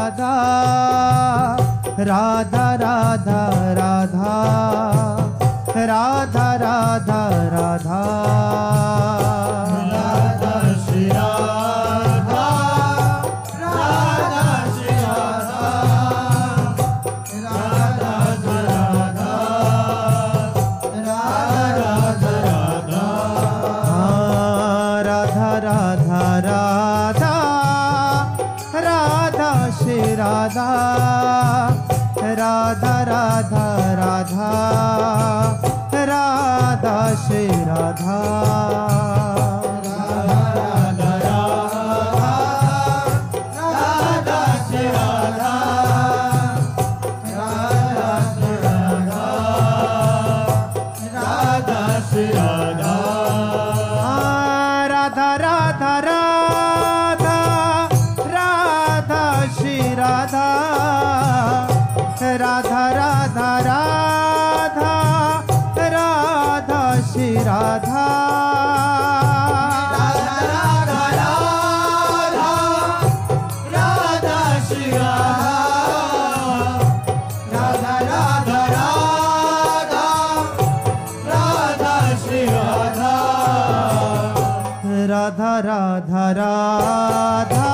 राधा राधा राधा राधा राधा राधा राधा राधा श्री राधा राधा श्री राधा राधा राधा राधा राधा राधा राधा राधा राधा श्री राधा राधा राधा राधा राधा श्री राधा राधा राधा राधा श्री राधा राधा श्री राधा राधा श्री राधा राधा राधा राधा राधा श्री राधा राधा राधा राधा राधा श्री राधा राधा राधा राधा राधा श्री राधा राधा राधा राधा राधा श्री राधा राधा राधा राधा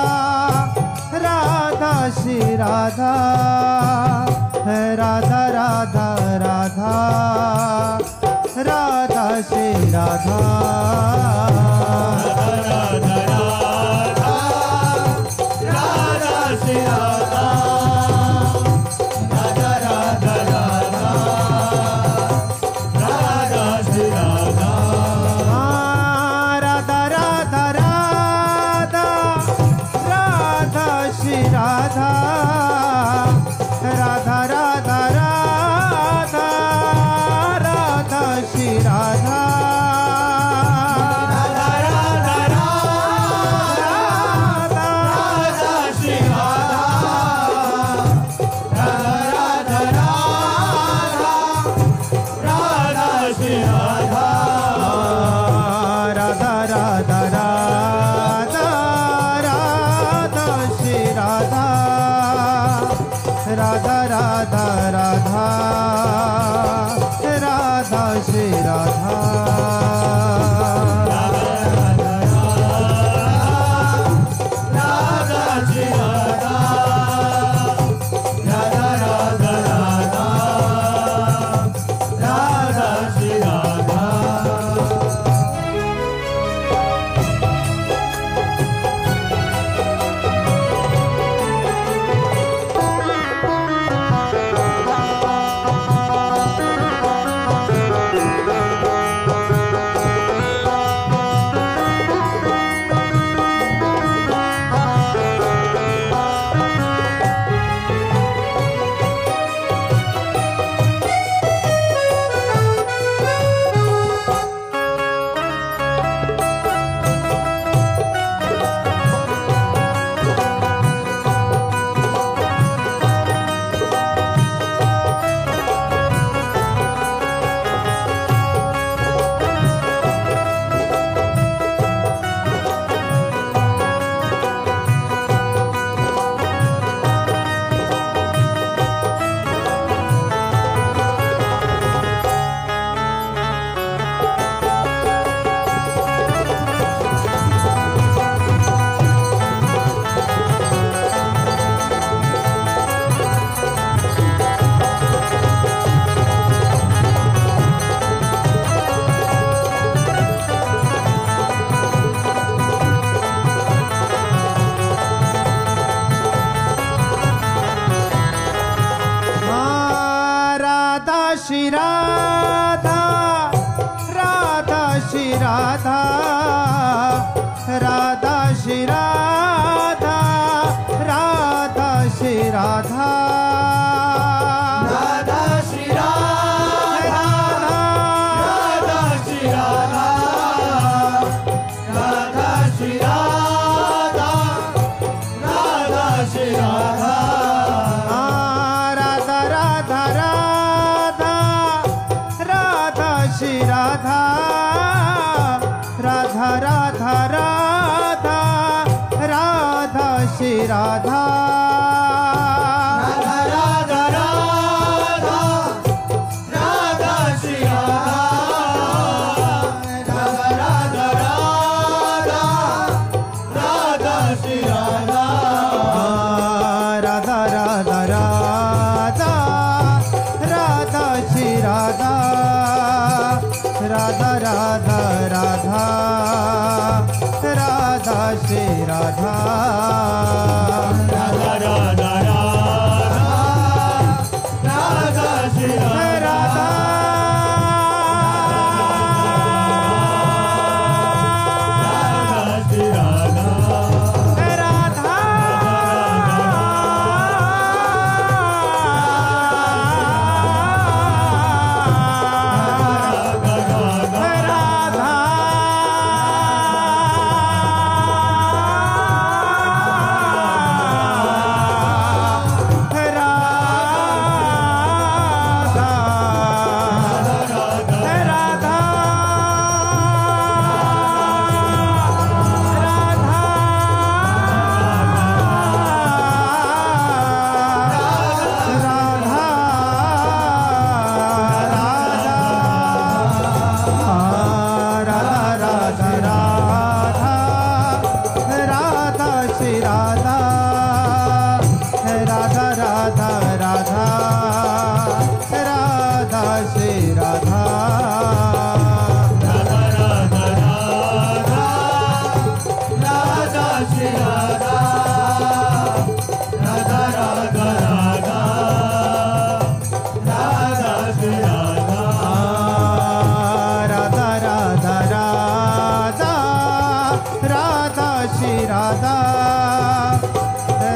राधा श्री राधा राधा राधा राधा राधा श्री राधा राधा राधा राधा श्री राधा राधा राधा राधा राधा श्री राधा राधा राधा राधा राधा श्री राधा राधा राधा राधा राधा श्री राधा राधा राधा राधा राधा श्री राधा राधा राधा राधा राधा श्री राधा राधा राधा राधा राधा श्री राधा राधा राधा राधा राधा श्री राधा राधा श्री राधा राधा राधा राधा राधा श्री राधा श्री राधा राधा श्री राधा राधा श्री राधा राधा श्री राधा राधा श्री राधा राधा श्री राधा राधा श्री राधा राधा श्री राधा राधा राधा राधा राधा श्री राधा राधा राधा राधा राधा श्री राधा राधा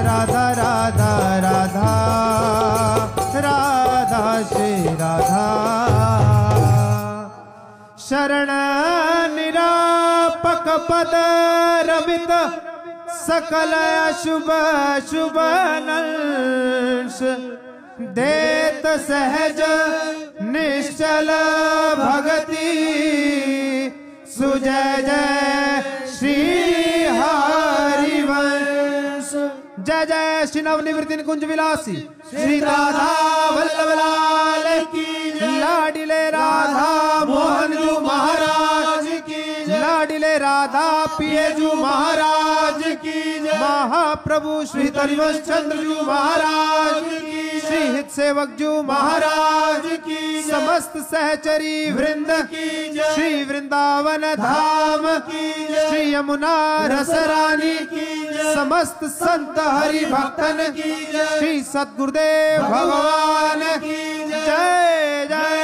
राधा राधा राधा राधा श्री राधा शरण निरापक पद रवित सकल शुभ शुभ नंश देत सहज निश्चल भगति सुजय जय श्री हरिवंश। जय जय श्री नवनिवृत्ति कुंज विलासी श्री राधा वल्लभ लाल की लाडिले राधा मोहन जू महाराज की लाडिले राधा पियजू महाराज की महाप्रभु श्री तरिवंश चंद्र जू महाराज की श्री हित सेवक जू महाराज की समस्त सहचरी वृंद की श्री वृंदावन धाम की श्री यमुना रसरानी की समस्त संत हरि भक्तन की श्री सद्गुरुदेव भगवान की जय जय।